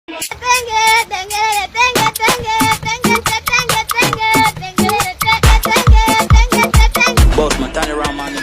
Both my turn around, man.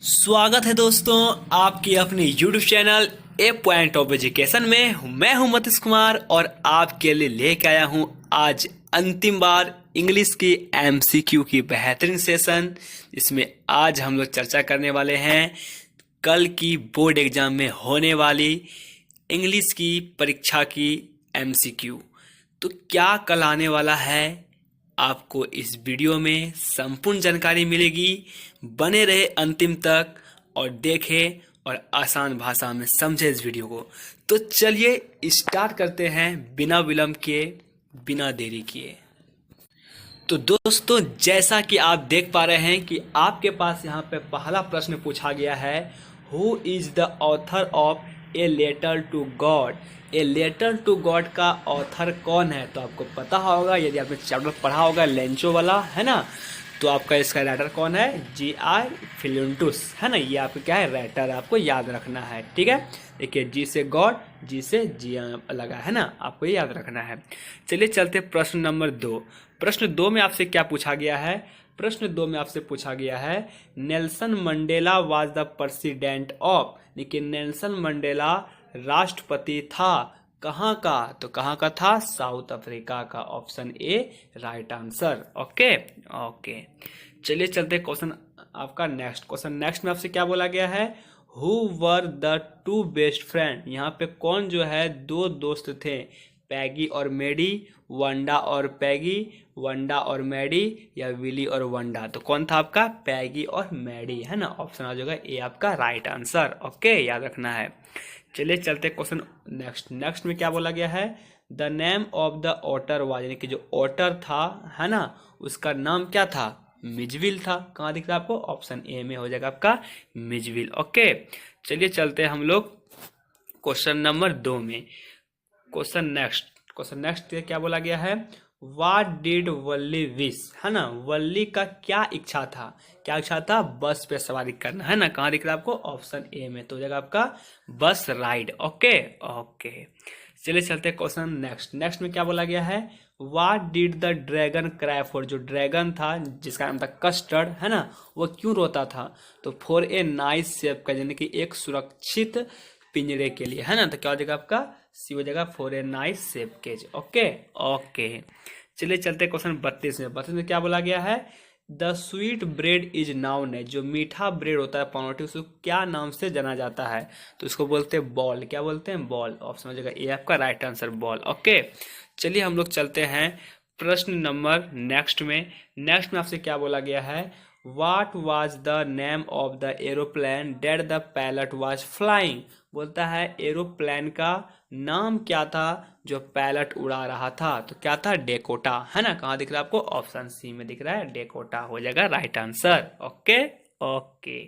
स्वागत है दोस्तों आपकी अपनी YouTube channel A point of education में। मैं हूं मतीश कुमार और आपके लिए लेके आया हूं आज अंतिम बार इंग्लिश की MCQ की बेहतरीन सेशन। इसमें आज हम लोग चर्चा करने वाले हैं कल की बोर्ड एग्जाम में होने वाली इंग्लिश की परीक्षा की MCQ। तो क्या कल आने वाला है, आपको इस वीडियो में संपूर्ण जानकारी मिलेगी। बने रहे अंतिम तक और देखें और आसान भाषा में समझे इस वीडियो को। तो चलिए स्टार्ट करते हैं बिना विलंब के, बिना देरी किए। तो दोस्तों जैसा कि आप देख पा रहे हैं कि आपके पास यहाँ पे पहला प्रश्न पूछा गया है, who is the author of a letter to God. A letter to God का ऑथर कौन है? तो आपको पता होगा, यदि आपने चैप्टर पढ़ा होगा लेंचो वाला, है ना, तो आपका इसका राइटर कौन है? G.I. फिलिंटुस, है ना। ये आपका क्या है? राइटर आपको याद रखना है, ठीक है। देखिए जी से गॉड, जी से जी लगा है ना, आपको ये याद रखना है। चलिए चलते प्रश्न नंबर 2। प्रश्न 2 में आपसे क्या पूछा गया है? प्रश्न 2 में आपसे पूछा गया है Nelson Mandela was the president of. लेकिन नेल्सन मंडेला राष्ट्रपति था कहाँ का? तो कहाँ का था? साउथ अफ्रीका का। Option A right answer. Okay okay, चलिए चलते क्वेश्चन आपका नेक्स्ट। क्वेश्चन नेक्स्ट में आपसे क्या बोला गया है? Who were the two best friend. यहाँ पे कौन जो है दो दोस्त थे? पैगी और मेडी, वंडा और पैगी, वंडा और मैडी, या विली और वंडा। तो कौन था आपका? पैगी और मैडी, है ना। ऑप्शन आ जाएगा ए आपका राइट आंसर। ओके, याद रखना है। चलिए चलते क्वेश्चन नेक्स्ट। नेक्स्ट में क्या बोला गया है? The name of the author was, यानी कि जो ऑटर था, है ना, उसका नाम क्या था? मिजविल था। कहाँ दिख रहा है आपको? ऑप्शन ए में हो जाएगा आपका मिजविल। ओके, चलिए चलते हैं हम लोग क्वेश्चन नंबर 2 में। क्वेश्चन नेक्स्ट क्या बोला गया है? What did वल्ली विश, है ना। वल्ली का क्या इच्छा था? क्या इच्छा था? बस पे सवारी करना, है ना। कहाँ दिख रहा है आपको? ऑप्शन ए में, तो हो जाएगा आपका बस राइड। ओके ओके, चलिए चलते क्वेश्चन नेक्स्ट में क्या बोला गया है? What did the dragon cry for. जो ड्रैगन था जिसका नाम था कस्टर्ड, है ना, वो क्यों रोता था? तो फॉर ए नाइस शेप का, यानी कि एक सुरक्षित पिंजरे के लिए, है ना। तो क्या हो जाएगा आपका? सी हो जाएगा for a nice shape cage. Okay okay, चलिए चलते क्वेश्चन 32 में। 32 में क्या बोला गया है? The sweet bread is known है। जो मीठा ब्रेड होता है पाउरोटी, उसको क्या नाम से जाना जाता है? तो उसको बोलते हैं बॉल। क्या बोलते हैं? बॉल। ऑप्शन हो जाएगा ए आपका राइट आंसर, बॉल। ओके, चलिए हम लोग चलते हैं प्रश्न नंबर नेक्स्ट में आपसे क्या बोला गया है? What was the name of the aeroplane that the pilot was flying। बोलता है एरोप्लेन का नाम क्या था जो पायलट उड़ा रहा था? तो क्या था? डेकोटा, है ना। कहाँ दिख रहा है आपको? ऑप्शन सी में दिख रहा है, डेकोटा हो जाएगा राइट आंसर। ओके ओके,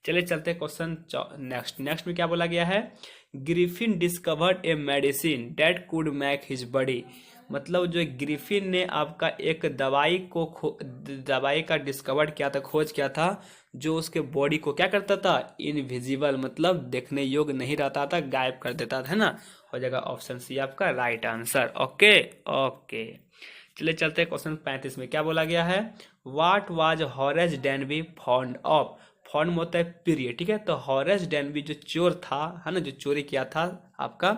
चलिए चलते क्वेश्चन नेक्स्ट में क्या बोला गया है? Griffin discovered a medicine that could make his body. मतलब जो ग्रिफिन ने आपका एक दवाई का डिस्कवर किया था, खोज किया था, जो उसके बॉडी को क्या करता था? इनविजिबल, मतलब देखने योग्य नहीं रहता था, गायब कर देता था, है ना। हो जाएगा ऑप्शन सी आपका राइट आंसर। ओके ओके, चलिए चलते हैं क्वेश्चन 35 में। क्या बोला गया है? What was Horace Denby fond of. Fond होता है प्रिय, ठीक है। तो हॉरेस डेनबी जो चोर था, है ना, जो चोरी किया था आपका,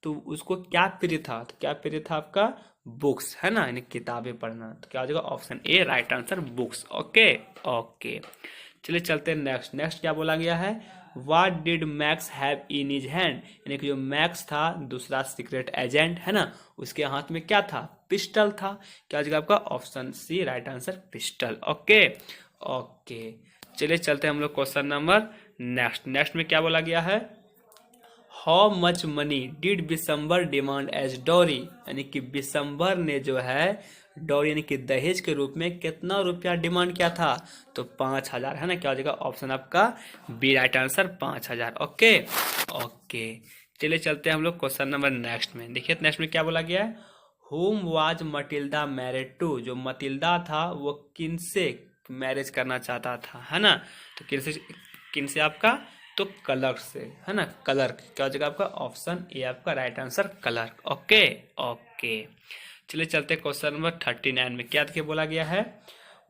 तो उसको क्या प्रिय था? तो क्या प्रिय था आपका? बुक्स, है ना, यानी किताबें पढ़ना। तो क्या हो जाएगा? Option A right answer, books. Okay okay, चलिए चलते हैं नेक्स्ट क्या बोला गया है? What did max have in his hand. यानी कि जो मैक्स था दूसरा सीक्रेट एजेंट, है ना, उसके हाथ में क्या था? पिस्टल था। क्या हो जाएगा आपका? Option C right answer, pistol. Okay okay, चलिए चलते हैं हम लोग क्वेश्चन नंबर नेक्स्ट में क्या बोला गया है? How much money did Bisambar demand as dowry. यानी कि बिसम्बर ने जो है डॉरी यानी कि दहेज के रूप में कितना रुपया डिमांड किया था? तो 5000, है ना। क्या हो जाएगा? ऑप्शन आपका B right answer, 5000। Okay okay, चलिए चलते हैं हम लोग क्वेश्चन नंबर नेक्स्ट में। देखिए नेक्स्ट में क्या बोला गया है? Whom was Matilda married to. जो मटिल्डा था वो किनसे मैरिज करना चाहता था, है ना। तो किनसे आपका, तो क्लर्क से, है ना। क्लर्क क्या हो जाएगा आपका, ऑप्शन ए आपका right answer clerk. Okay okay, चलिए चलते क्वेश्चन नंबर 39 में। क्या देखिए बोला गया है,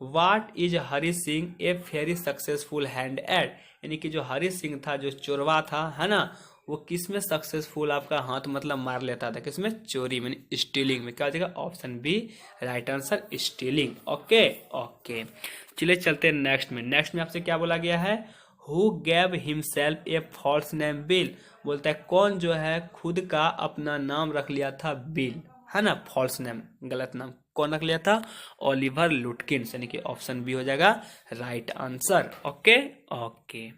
what is Hari Singh a very successful hand aid, यानी कि जो हरी सिंह था, जो चोरवा था, है ना, वो किस में सक्सेसफुल आपका हाथ मतलब मार लेता था, किसमें, चोरी में, स्टीलिंग में। क्या हो जाएगा, option B right answer stealing. Okay okay, चलिए चलते हैं नेक्स्ट में। नेक्स्ट में आपसे क्या बोला गया है, who gave himself a false name Bill, बोलता है कौन जो है खुद का अपना नाम रख लिया था बिल, है ना, फॉल्स नेम, गलत नाम, कौन रख लिया था, ओलिवर लुटकिंस, यानी कि ऑप्शन बी हो जाएगा राइट आंसर। ओके ओके,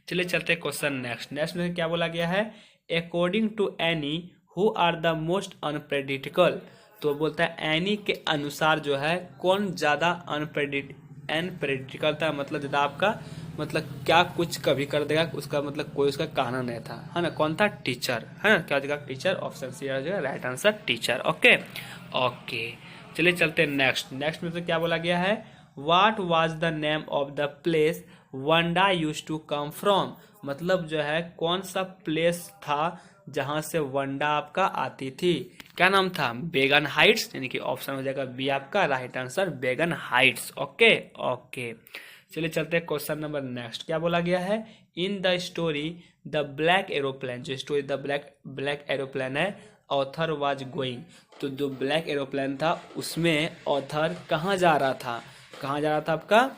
चलिए चलते हैं क्वेश्चन नेक्स्ट। नेक्स्ट में क्या बोला गया है, according to Annie who are the most unpredictable, तो बोलता है एनी के अनुसार जो है कौन ज्यादा अनप्रेडिक्टेबल था, मतलब ज्यादा आपका मतलब क्या कुछ कभी कर देगा, उसका मतलब कोई उसका कहना नहीं था, है ना। कौन था, टीचर, है ना। क्या हो जाएगा, टीचर, ऑप्शन सी हो जाएगा right answer teacher. Okay okay, चलिए चलते हैं नेक्स्ट। नेक्स्ट में तो क्या बोला गया है, what was the name of the place Wanda used to come from, मतलब जो है कौन सा प्लेस था जहां से वंडा आपका आती थी, क्या नाम था, बेगन हाइट्स, यानी कि ऑप्शन हो जाएगा बी आपका राइट आंसर बेगन हाइट्स। ओके ओके, चलिए चलते हैं क्वेश्चन नंबर नेक्स्ट। क्या बोला गया है, in the story the black aeroplane, जो स्टोरी द ब्लैक एरोप्लेन है, ऑथर वाज गोइंग, तो जो ब्लैक एरोप्लेन था उसमें ऑथर कहाँ जा रहा था, कहाँ जा रहा था आपका,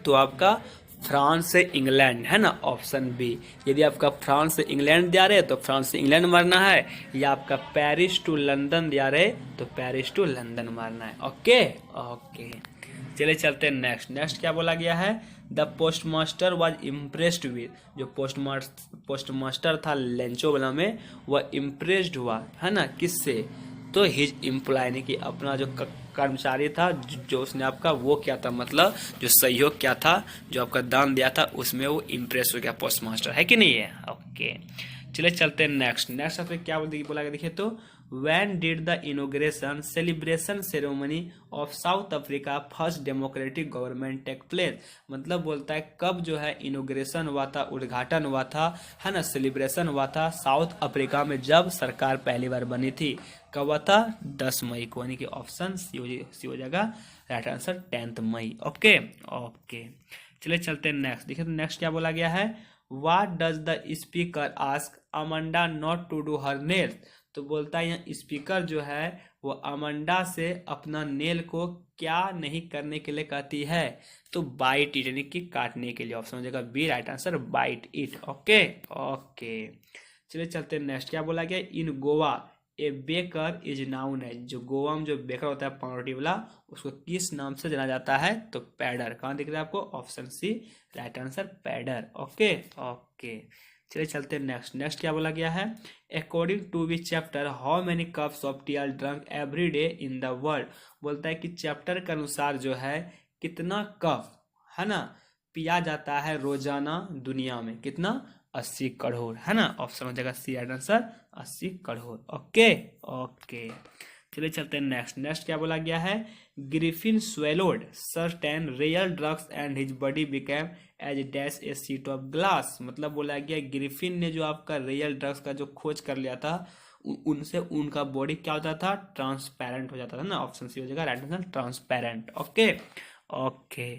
तो आपका फ्रांस से इंग्लैंड, है ना, ऑप्शन बी। यदि आपका फ्रांस से इंग्लैंड जा रहे हैं तो फ्रांस से इंग्लैंड मारना है, या आपका पेरिस टू लंदन जा रहे तो पेरिस टू लंदन मारना है। ओके ओके, चलिए चलते हैं नेक्स्ट। नेक्स्ट क्या बोला गया है, the postmaster was impressed with, जो पोस्टमास्टर था लेंचोवाला में, वह इम्प्रेस्ड हुआ, है ना, किससे, तो हिज एम्प्लॉय, यानी कि अपना जो कर्मचारी था, जो उसने आपका वो क्या था, मतलब जो सहयोग क्या था, जो आपका दान दिया था, उसमें वो इम्प्रेस हो गया पोस्ट मास्टर, है कि नहीं है। ओके, चलिए चलते हैं नेक्स्ट। नेक्स्ट आपसे क्या बोला गया, देखिए तो, when did the inauguration celebration ceremony of South Africa first democratic government take place, मतलब बोलता है कब जो है इनॉग्रेशन हुआ था, उद्घाटन हुआ था, है ना, सेलिब्रेशन हुआ था साउथ अफ्रीका में जब सरकार पहली बार बनी थी, कब हुआ था, 10 मई को, यानी कि ऑप्शन सी हो जाएगा राइट आंसर 10 मई। ओके ओके, चलिए चलते हैं नेक्स्ट। देखिए तो नेक्स्ट क्या बोला गया है, what does the speaker ask Amanda not to do her nails, तो बोलता है यहाँ स्पीकर जो है वो अमंडा से अपना नेल को क्या नहीं करने के लिए कहती है, तो बाइट इट, यानी कि काटने के लिए, ऑप्शन हो जाएगा B right answer bite it. Okay okay, चलिए चलते हैं नेक्स्ट। क्या बोला गया, in Goa a baker is known है, जो गोवा में जो बेकर होता है पावरोटी वाला, उसको किस नाम से जाना जाता है, तो पैडर। कहाँ दिख रहा है आपको, option C right answer peddler. Okay okay, चलिए चलते हैं नेक्स्ट। नेक्स्ट क्या बोला गया है, according to which chapter how many cups of tea are drunk every day in the world, बोलता है कि चैप्टर के अनुसार जो है कितना कप, है ना, पिया जाता है रोजाना दुनिया में, कितना, 80 करोड़, है ना, ऑप्शन हो जाएगा C right answer 80 crore. Okay okay, चलिए चलते हैं नेक्स्ट। नेक्स्ट क्या बोला गया है, Griffin swallowed certain real drugs and his body became as dash a sheet of glass, मतलब बोला गया ग्रिफिन ने जो आपका रियल ड्रग्स का जो खोज कर लिया था, उनसे उनका बॉडी क्या होता था, ट्रांसपेरेंट हो जाता था ना, ऑप्शन सी हो जाएगा right answer transparent. Okay okay,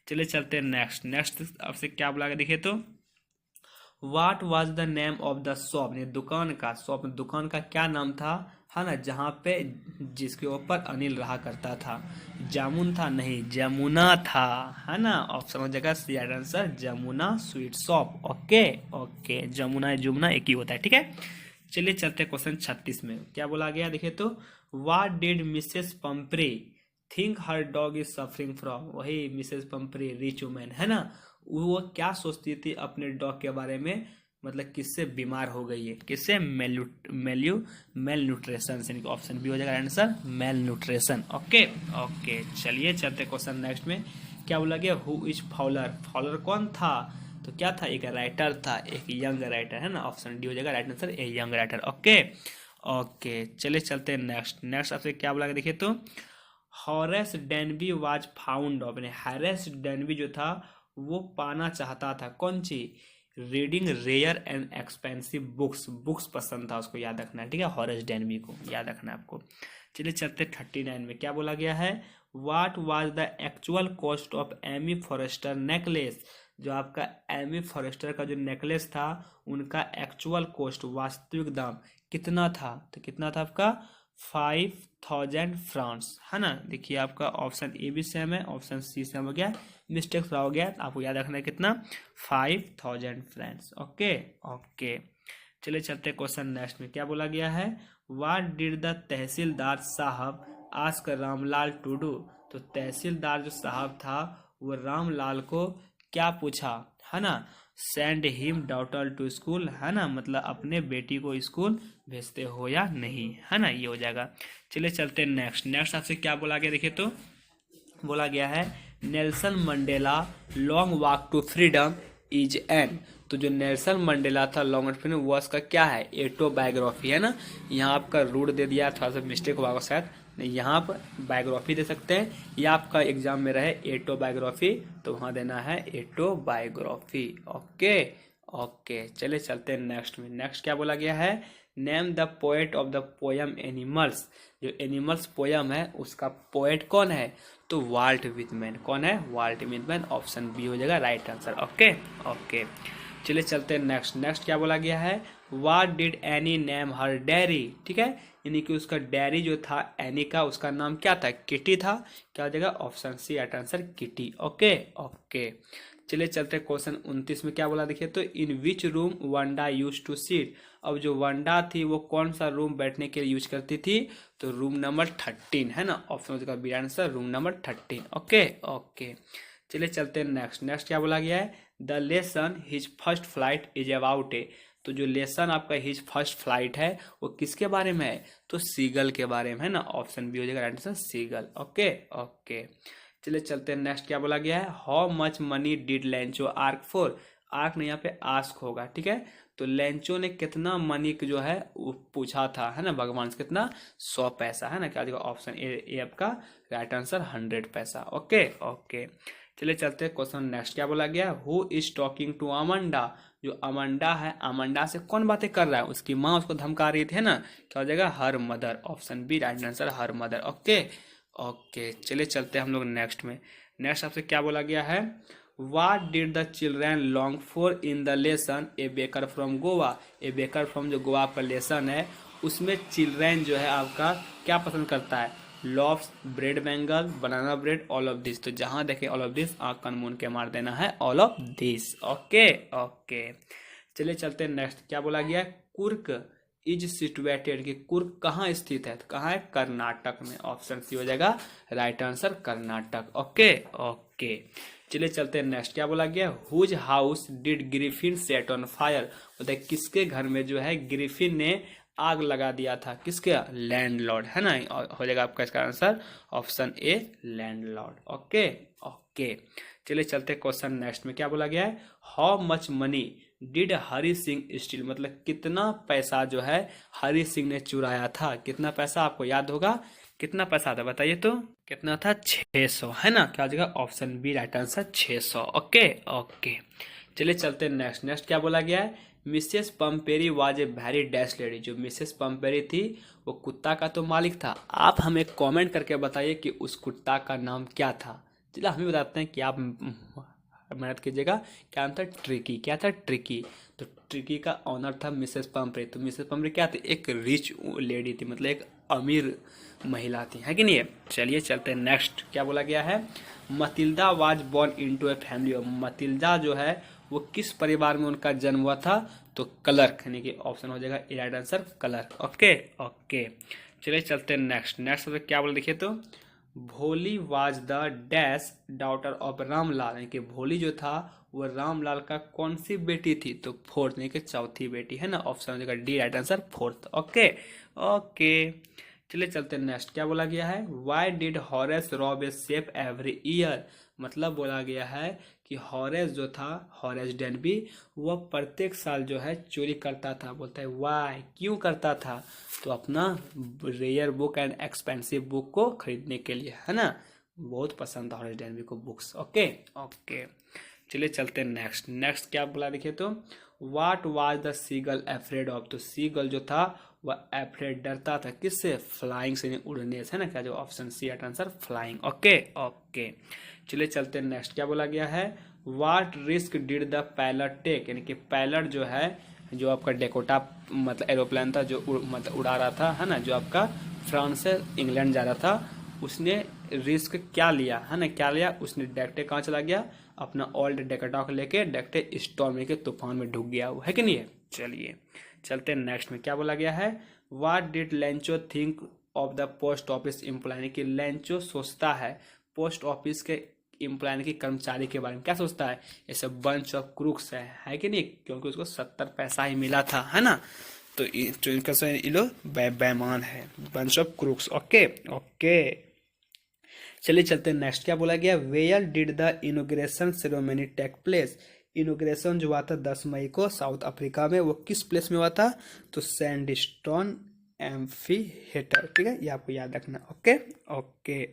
चलिए चलते हैं नेक्स्ट। नेक्स्ट आपसे क्या बोला गया, देखिए तो, what was the name of the shop, दुकान का, शॉप दुकान का क्या नाम था, है ना, जहाँ पे जिसके ऊपर अनिल रहा करता था, जामुन था, नहीं जमुना था, है ना, ऑप्शन हो जाएगा C answer Jamuna sweet shop. Okay okay, Jamuna Jumna एक ही होता है, ठीक है। चलिए चलते क्वेश्चन 36 में। क्या बोला गया, देखिए तो, what did Mrs Pumphrey think her dog is suffering from, वही मिसेस पंपरे रिच वुमेन, है ना, वो क्या सोचती थी अपने डॉग के बारे में, मतलब किससे बीमार हो गई है, किससे, मेल न्यूट्रिशन, यानी कि ऑप्शन बी हो जाएगा answer mail nutrition. Okay okay, चलिए चलते क्वेश्चन नेक्स्ट में। क्या बोला गया, हु इज फॉलर, फॉलर कौन था, तो क्या था, एक राइटर था, एक यंग राइटर, है ना, ऑप्शन डी हो जाएगा right answer a young writer. Okay okay, चलिए चलते हैं नेक्स्ट। नेक्स्ट आपसे क्या बोला गया, देखिए तो, Horace Danby was found of, Horace Danby जो था वो पाना चाहता था कौन चीज, reading rare and expensive books, books पसंद था उसको, याद रखना है, ठीक है, हॉरेस डेनबी को याद रखना है आपको। चलिए चलते 39 में क्या बोला गया है, what was the actual cost of Amy Forrester necklace, जो आपका एमी फॉरेस्टर का जो नेकलेस था उनका एक्चुअल कॉस्ट, वास्तविक दाम कितना था, तो कितना था आपका 5000 फ्रांस, है ना। देखिए आपका ऑप्शन ए भी सेम है, ऑप्शन सी सेम हो गया, मिस्टेक थोड़ा हो गया, तो आपको याद रखना है कितना 5000 फ्रांस। ओके ओके, चलिए चलते क्वेश्चन नेक्स्ट में क्या बोला गया है, व्हाट डिड द तहसीलदार साहब आस्क रामलाल टू डू, तो तहसीलदार जो साहब था वो रामलाल को क्या पूछा, है ना, send him daughter to school, है ना, मतलब अपने बेटी को स्कूल भेजते हो या नहीं, है ना, ये हो जाएगा। चलिए चलते नेक्स्ट, नेक्स्ट आपसे क्या बोला गया, देखिए तो बोला गया है Nelson Mandela long walk to freedom is an, तो जो नेल्सन मंडेला था लॉन्ग वॉक टू फ्रीडम वो उसका क्या है, एटोबायोग्राफी, है ना। यहाँ आपका रूट दे दिया, थोड़ा सा मिस्टेक हुआ शायद, यहाँ पर बायोग्राफी दे सकते हैं, या आपका एग्जाम में रहे एटोबायोग्राफी तो वहाँ देना है एटोबायोग्राफी। ओके ओके, चलिए चलते हैं नेक्स्ट में, नेक्स्ट क्या बोला गया है, name the poet of the poem animals, जो एनिमल्स पोयम है उसका पोएट कौन है, तो वाल्ट विथमैन, कौन है, वाल्ट विथमैन, ऑप्शन बी हो जाएगा राइट आंसर। ओके ओके, चलिए चलते हैं नेक्स्ट, नेक्स्ट क्या बोला गया है, what did any name her dairy, ठीक है, यानी कि उसका डेयरी जो था एनी का उसका नाम क्या था, किटी था, क्या हो जाएगा option C right answer kitty. Okay okay, चलिए चलते क्वेश्चन 29 में क्या बोला, देखिए तो in which room Wanda use to sit, अब जो वंडा थी वो कौन सा रूम बैठने के लिए यूज करती थी, तो रूम नंबर 13, है ना, ऑप्शन हो जाएगा B answer room number 13। Okay okay, चलिए चलते हैं नेक्स्ट, नेक्स्ट क्या बोला गया है, the lesson his first flight is about a, तो जो लेसन आपका हिज फर्स्ट फ्लाइट है वो किसके बारे में है, तो सीगल के बारे में, है ना, ऑप्शन बी हो जाएगा आंसर सीगल। ओके ओके, चलिए चलते हैं नेक्स्ट क्या बोला गया है, how much money did Lencho arc for, arc ने यहाँ पे आस्क होगा, ठीक है, तो लेंचो ने कितना मनी जो है वो पूछा था, है ना, भगवान से कितना 100 पैसा, है ना, क्या होगा ऑप्शन ए आपका राइट आंसर 100 पैसा। ओके ओके, चलिए चलते हैं क्वेश्चन नेक्स्ट क्या बोला गया, who is talking to Amanda, जो अमंडा है अमंडा से कौन बातें कर रहा है, उसकी माँ उसको धमका रही थी, है ना, क्या हो जाएगा her mother, option B right answer her mother. Okay okay, चलिए चलते हैं हम लोग नेक्स्ट में, नेक्स्ट आपसे क्या बोला गया है, what did the children long for in the lesson A baker from Goa, a baker from जो गोवा का लेसन है उसमें चिल्ड्रन जो है आपका क्या पसंद करता है, loves bread bagel banana bread all of this, तो जहां देखे ऑल ऑफ दिस आंख कान मून के मार देना है all of this. Okay okay, चलिए चलते हैं नेक्स्ट क्या बोला गया, कुर्क इज सिचुएटेड, कि कुर्क कहाँ स्थित है, तो कहाँ है, कर्नाटक में, ऑप्शन सी हो जाएगा right answer Karnataka. Okay okay, चलिए चलते हैं नेक्स्ट क्या बोला गया, whose house did Griffin set on fire, बताइए किसके घर में जो है ग्रिफिन ने आग लगा दिया था, किसके, लैंडलॉर्ड, है ना, हो जाएगा आपका इसका answer option A landlord. Okay okay, चलिए चलते क्वेश्चन नेक्स्ट में क्या बोला गया है, how much money did Hari Singh steel, मतलब कितना पैसा जो है हरी सिंह ने चुराया था, कितना पैसा आपको याद होगा, कितना पैसा था बताइए तो, कितना था 600, है ना, क्या हो जाएगा option B right answer 600। Okay okay, चलिए चलते नेक्स्ट, नेक्स्ट क्या बोला गया है, Mrs Pumphrey was a very dash lady, जो मिसेस पंपेरी थी वो कुत्ता का तो मालिक था, आप हमें कमेंट करके बताइए कि उस कुत्ता का नाम क्या था। चलिए हम भी बताते हैं कि आप मेहनत कीजिएगा, क्या नाम था, ट्रिकी, क्या था ट्रिकी, तो ट्रिकी का ऑनर था मिसेस पंपरे, तो मिसेस पंपरे क्या थी, एक रिच लेडी थी, मतलब एक अमीर महिला थी, है कि नहीं। चलिए चलते हैं नेक्स्ट क्या बोला गया है, Matilda was born into a family, Matilda जो है वो किस परिवार में उनका जन्म हुआ था, तो क्लर्क, यानी कि ऑप्शन हो जाएगा right answer clerk. Okay okay, चलिए चलते हैं नेक्स्ट, नेक्स्ट क्या बोला देखिए तो, भोली was the dash daughter of Ramlal, यानी कि भोली जो था वो रामलाल का कौन सी बेटी थी, तो फोर्थ, यानी कि चौथी बेटी, है ना, ऑप्शन हो जाएगा D right answer fourth. Okay okay, चलिए चलते हैं नेक्स्ट क्या बोला गया है, why did Horace rob a shape every year, मतलब बोला गया है कि हॉरेस जो था, हॉरेस डेनबी, वह प्रत्येक साल जो है चोरी करता था। बोलता है वाई, क्यों करता था? तो अपना rare book and expensive book को खरीदने के लिए, है ना। बहुत पसंद था हॉरेस डेनबी को बुक्स। ओके ओके, चलिए चलते हैं नेक्स्ट। नेक्स्ट क्या बोला देखिए तो, what was the seagull afraid of. तो सीगल जो था वह एफ्रेड, डरता था किससे? फ्लाइंग से, उड़ने से, है ना। क्या जो option C answer flying. Okay okay, चलिए चलते हैं नेक्स्ट। क्या बोला गया है, what risk did the pilot take. यानी कि पायलट जो है, जो आपका डेकोटा मतलब एरोप्लेन था, जो मतलब उड़ा रहा था, है ना, जो आपका फ्रांस से इंग्लैंड जा रहा था, उसने रिस्क क्या लिया, है ना, क्या लिया उसने? डायरेक्ट कहाँ चला गया? अपना ओल्ड डेकोटा को लेके डायरेक्ट स्टॉर्म के तूफान में डूब गया, वो है कि नहीं है। चलिए चलते हैं नेक्स्ट में। क्या बोला गया है, what did Lencho think of the post office employ. यानी कि लेंचो सोचता है पोस्ट ऑफिस के एम्प्लॉय के कर्मचारी के बारे में। क्या सोचता है? ऐसे बंच ऑफ क्रूक्स है कि नहीं, क्योंकि उसको 70 पैसा ही मिला था, है ना। तो इनका ये लोग बेईमान है, bunch of crooks. Okay okay, चलिए चलते हैं नेक्स्ट। क्या बोला गया, where did the inauguration ceremony take place. Inauguration जो हुआ था 10 मई को साउथ अफ्रीका में, वो किस प्लेस में हुआ था? तो सैंडस्टोन एम्फीथिएटर, ठीक है, ये आपको याद रखना। ओके ओके,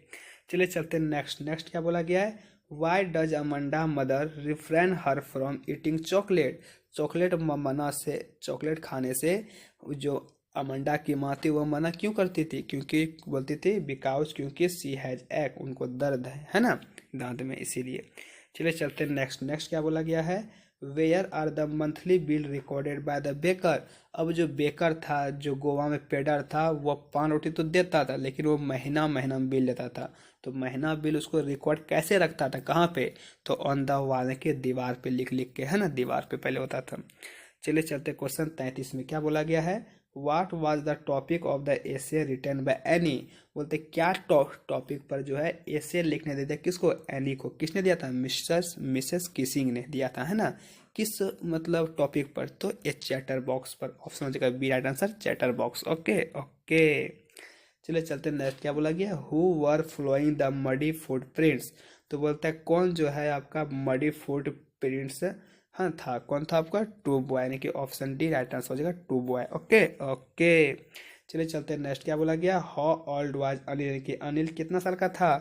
चलिए चलते हैं नेक्स्ट। नेक्स्ट क्या बोला गया है, why does Amanda mother refrain her from eating chocolate. Chocolate मना से, चॉकलेट खाने से जो अमंडा की माँ थी वो मना क्यों करती थी? क्योंकि बोलती थी बिकॉज, क्योंकि सी हैज एक, उनको दर्द है ना दांत में, इसीलिए। चलिए चलते हैं नेक्स्ट। नेक्स्ट क्या बोला गया है, where are the monthly bill recorded by the baker. अब जो बेकर था, जो गोवा में पेडर था, वो पान रोटी तो देता था, लेकिन वो महीना महीना बिल लेता था। तो महीना बिल उसको रिकॉर्ड कैसे रखता था, कहाँ पे? तो ऑन द वॉल के दीवार पे लिख लिख के, है ना, दीवार पे पहले होता था। चलिए चलते क्वेश्चन 33 में। क्या बोला गया है, what was the topic of the essay written by Annie. बोलते क्या टॉपिक पर जो है एसे लिखने देते, किसको? एनी को। किसने दिया था? मिसेस किसिंग ने दिया था, है ना। किस मतलब टॉपिक पर? तो ए चैटर बॉक्स पर। ऑप्शन हो जाएगा B right answer, chatter box. Okay okay, चलिए चलते नेक्स्ट। क्या बोला गया, who were following the muddy footprints. तो बोलता है कौन जो है आपका मडी फुटप्रिंट्स, हाँ था, कौन था आपका? टू बॉय, यानी कि ऑप्शन डी राइट आंसर हो जाएगा, टू बॉय। ओके ओके, चलिए चलते हैं नेक्स्ट। क्या बोला गया, हाउ ओल्ड वाज अनिल। यानी कि अनिल कितना साल का था?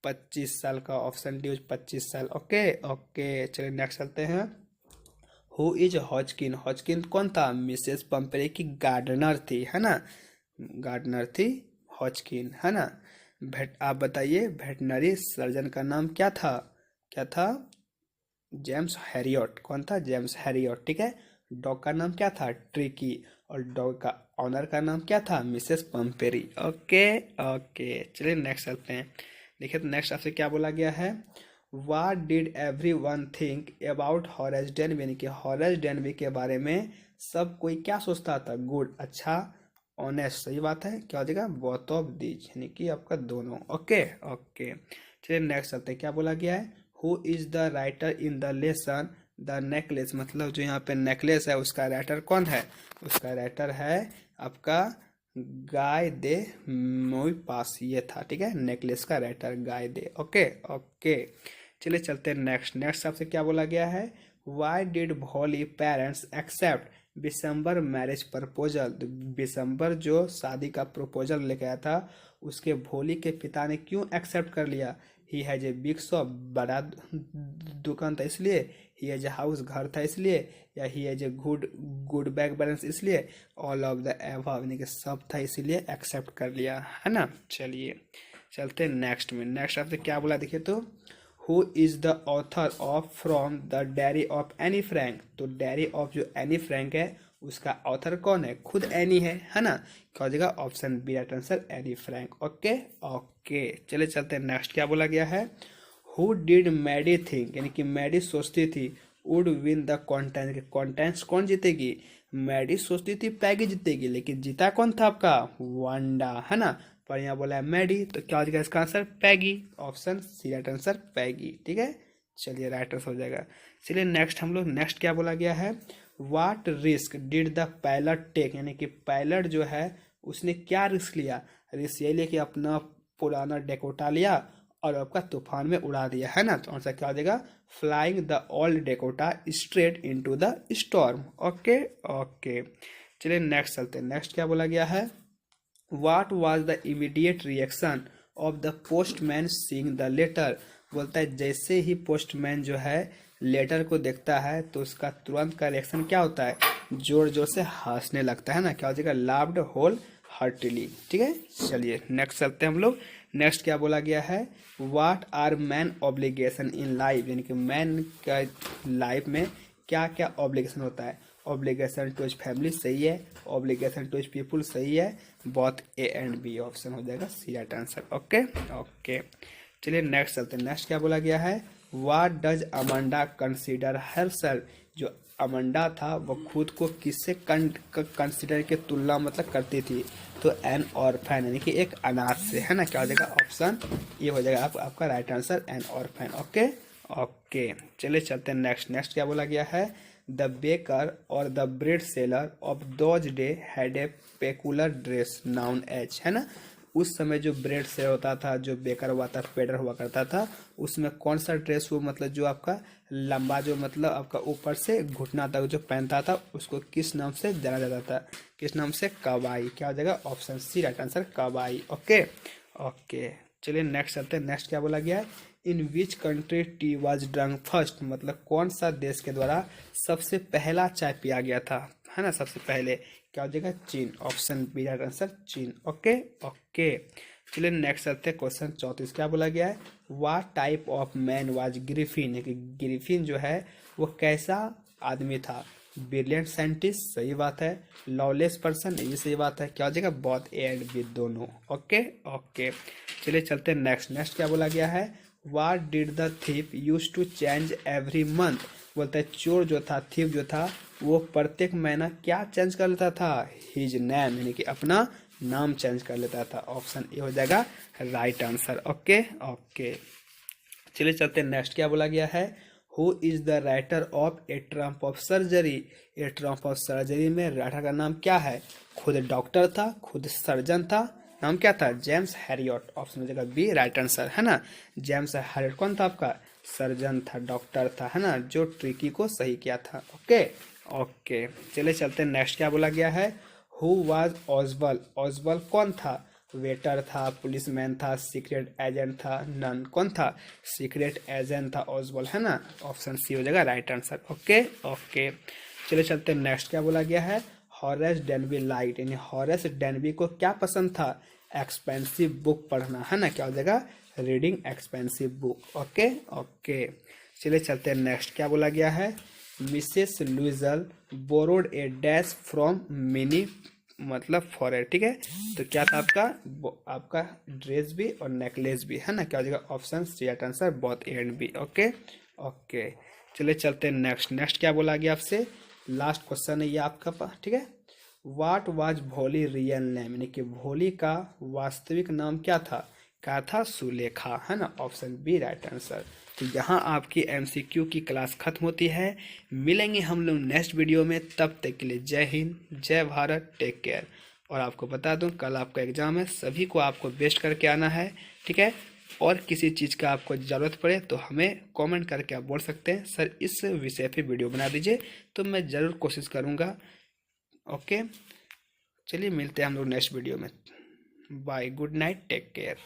25 साल का। ऑप्शन डी 25 साल। ओके ओके, चलिए नेक्स्ट चलते हैं। Who is Hodgkin. हॉजकिन कौन था? मिसेस पंपरे की गार्डनर थी, है ना, गार्डनर थी हॉजकिन, है ना। आप बताइए वेटनरी सर्जन का नाम क्या था? क्या था? James Harriet. कौन था? जेम्स हैरियट, ठीक है। डॉग का नाम क्या था? ट्रिकी। और डॉग का ऑनर का नाम क्या था? मिसेस पंपेरी। ओके ओके, चलिए नेक्स्ट चलते हैं। देखिए तो नेक्स्ट आपसे क्या बोला गया है, what did every one think about Horace Denby. यानी कि हॉरेस डेनबी के बारे में सब कोई क्या सोचता था? गुड, अच्छा, ऑनेस्ट। सही बात है, क्या हो जाएगा? बोथ ऑफ दीज, यानी कि आपका दोनों। ओके ओके, चलिए नेक्स्ट चलते हैं। क्या बोला गया है, who is the writer in the lesson the necklace. मतलब जो यहाँ पे नेकलेस है उसका राइटर कौन है? उसका राइटर है आपका गाय दे मोई पास, ये था, ठीक है। नेकलेस का राइटर गाय दे। ओके ओके, चलिए चलते हैं नेक्स्ट। नेक्स्ट आपसे क्या बोला गया है, वाई डिड भोली पेरेंट्स एक्सेप्ट दिसंबर मैरिज प्रपोजल। दिसंबर जो शादी का प्रपोजल लेके आया था, उसके भोली के पिता ने क्यों एक्सेप्ट कर लिया? He has a big shop, बड़ा दुकान था इसलिए, ही हैज ए हाउस, घर था इसलिए, या he has a good bank balance इसलिए, ऑल ऑफ द अबव, यानी कि सब था इसीलिए एक्सेप्ट कर लिया, है ना। चलिए चलते हैं नेक्स्ट में। नेक्स्ट आपसे क्या बोला देखिए तो, who is the author of from the diary of Anne Frank. तो डायरी ऑफ जो एनी फ्रैंक है उसका ऑथर कौन है? खुद एनी है ना। क्या हो जाएगा? Option B right answer, Anne Frank. Okay okay, चले चलते हैं नेक्स्ट। क्या बोला गया है, हु डिड मैडी थिंक। यानी कि मैडी सोचती थी would win the content. Contents कौन जीतेगी? मैडी सोचती थी पैगी जीतेगी, लेकिन जीता कौन था आपका? वांडा, है ना। पर यहाँ बोला है मैडी, तो क्या हो जाएगा इसका आंसर? पैगी। ऑप्शन सी राइट आंसर, पैगी, ठीक है। चलिए राइट आंसर हो जाएगा। चलिए नेक्स्ट हम लोग, नेक्स्ट क्या बोला गया है, what risk did the pilot take. यानी कि पायलट जो है उसने क्या रिस्क लिया? रिस्क ये लिया कि अपना पुराना डेकोटा लिया और आपका तूफान में उड़ा दिया, है ना। तो आंसर क्या हो जाएगा, flying the old Dakota straight into the storm. Okay okay, चलिए नेक्स्ट चलते हैं। नेक्स्ट क्या बोला गया है, what was the immediate reaction of the postman seeing the letter. बोलता है जैसे ही पोस्टमैन जो है लेटर को देखता है तो उसका तुरंत का रिएक्शन क्या होता है, जोर जोर से हंसने लगता है ना। क्या हो जाएगा, लाफ्ड होल हार्टिली। ठीक है, चलिए नेक्स्ट चलते हैं हम लोग। नेक्स्ट क्या बोला गया है, what are man obligation in life, यानी कि मैन का लाइफ में क्या क्या ऑब्लिगेशन होता है। ऑब्लिगेशन टू फैमिली सही है, ऑब्लिगेशन टू पीपुल सही है, both A and B option हो जाएगा C right answer. Okay okay, चलिए नेक्स्ट चलते हैं। नेक्स्ट क्या बोला गया है, what does Amanda consider herself. जो अमांडा था वो खुद को किससे कंसीडर के तुलना मतलब करती थी, तो एन ऑर्फन यानी कि एक अनाथ से, है ना। क्या हो जाएगा, ऑप्शन ये हो जाएगा आपका right answer, an orphan. Okay okay, चलिए चलते हैं नेक्स्ट। नेक्स्ट क्या बोला गया है, द बेकर और the bread seller of those day had a peculiar dress known as, है ना। उस समय जो ब्रेड सेलर होता था, जो बेकर हुआ था, पेडर हुआ करता था, उसमें कौन सा ड्रेस वो मतलब जो आपका लंबा जो मतलब आपका ऊपर से घुटना तक जो पहनता था उसको किस नाम से जाना जाता था, किस नाम से, कबाई। क्या हो जाएगा, ऑप्शन सी राइट आंसर, कबाई। ओके ओके, चलिए नेक्स्ट चलते हैं। नेक्स्ट क्या बोला गया है, in which country tea was drunk first, मतलब कौन सा देश के द्वारा सबसे पहला चाय पिया गया था, है ना, सबसे पहले। क्या हो जाएगा, चीन। ऑप्शन बी राइट आंसर, चीन। ओके ओके, चलिए नेक्स्ट चलते हैं। क्वेश्चन 34 क्या बोला गया है, what type of man was Griffin, कि ग्रिफिन जो है वो कैसा आदमी था। ब्रिलियंट साइंटिस्ट सही बात है, लॉलेस पर्सन ये सही बात है। क्या हो जाएगा, बोथ ए एंड बी दोनों। ओके ओके, चलिए चलते हैं नेक्स्ट। नेक्स्ट क्या बोला गया है, what did the thief use to change every month. बोलता है चोर जो था, थीफ जो था, वो प्रत्येक महीना क्या चेंज कर लेता था, हिज नेम यानी कि अपना नाम चेंज कर लेता था। ऑप्शन ए हो जाएगा राइट आंसर। ओके ओके, चलिए चलते हैं नेक्स्ट। क्या बोला गया है, who is the writer of A Trump of surgery. A Trump of surgery में राइटर का नाम क्या है, खुद डॉक्टर था, खुद सर्जन था, नाम क्या था, जेम्स हैरियट। ऑप्शन हो जाएगा बी राइट आंसर, है ना। जेम्स हैरियट कौन था आपका, सर्जन था, डॉक्टर था, है ना, जो ट्रिकी को सही किया था। ओके ओके, चलिए चलते हैं नेक्स्ट। क्या बोला गया है, हु वाज ऑजबल। ऑजबल कौन था, वेटर था, पुलिसमैन था, सीक्रेट एजेंट था, नन। कौन था, सीक्रेट एजेंट था ऑजबल, है ना। ऑप्शन सी हो जाएगा राइट आंसर। ओके ओके, चलिए चलते हैं नेक्स्ट। क्या बोला गया है, हॉरेस डेनबी लाइट, यानी हॉरेस डेनबी को क्या पसंद था, एक्सपेंसिव बुक पढ़ना, है ना। क्या हो जाएगा, reading expensive book. Okay okay, चलिए चलते हैं नेक्स्ट। क्या बोला गया है, Mrs Loisel borrowed a dash from Mini, मतलब फॉरेस्ट। ठीक है, तो क्या था आपका, आपका ड्रेस भी और नेकलेस भी, है ना। क्या हो जाएगा, option C right answer, both A and B. Okay okay, चलिए चलते हैं नेक्स्ट। नेक्स्ट क्या बोला गया आपसे, लास्ट क्वेश्चन है ये आपका पास। ठीक है, व्हाट वाज भोली रियल नेम, यानी कि भोली का वास्तविक नाम क्या था सुलेखा, है ना। Option B right answer. तो यहाँ आपकी एमसीक्यू की क्लास खत्म होती है। मिलेंगे हम लोग नेक्स्ट वीडियो में, तब तक के लिए जय हिंद, जय भारत, टेक केयर। और आपको बता दूं कल आपका एग्जाम है, सभी को आपको बेस्ट करके आना है। ठीक है, और किसी चीज़ का आपको ज़रूरत पड़े तो हमें कमेंट करके आप बोल सकते हैं, सर इस विषय पे वीडियो बना दीजिए, तो मैं ज़रूर कोशिश करूँगा। ओके, चलिए मिलते हैं हम लोग नेक्स्ट वीडियो में। Bye, good night, take care.